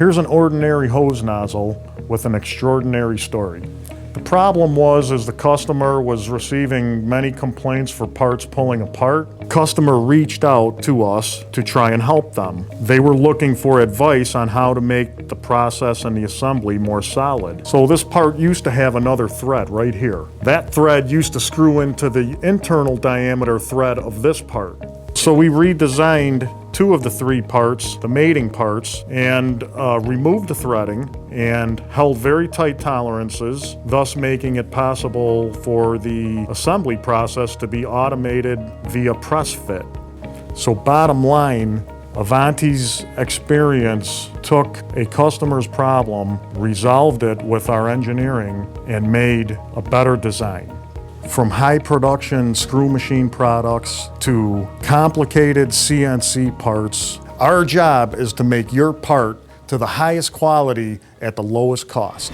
Here's an ordinary hose nozzle with an extraordinary story. The problem was the customer was receiving many complaints for parts pulling apart. Customer reached out to us to try and help them. They were looking for advice on how to make the process and the assembly more solid. So this part used to have another thread right here. That thread used to screw into the internal diameter thread of this part. So we redesigned 2 of the 3 parts, the mating parts, and removed the threading and held very tight tolerances, thus making it possible for the assembly process to be automated via press fit. So bottom line, Avanti's experience took a customer's problem, resolved it with our engineering, and made a better design. From high production screw machine products to complicated CNC parts, our job is to make your part to the highest quality at the lowest cost.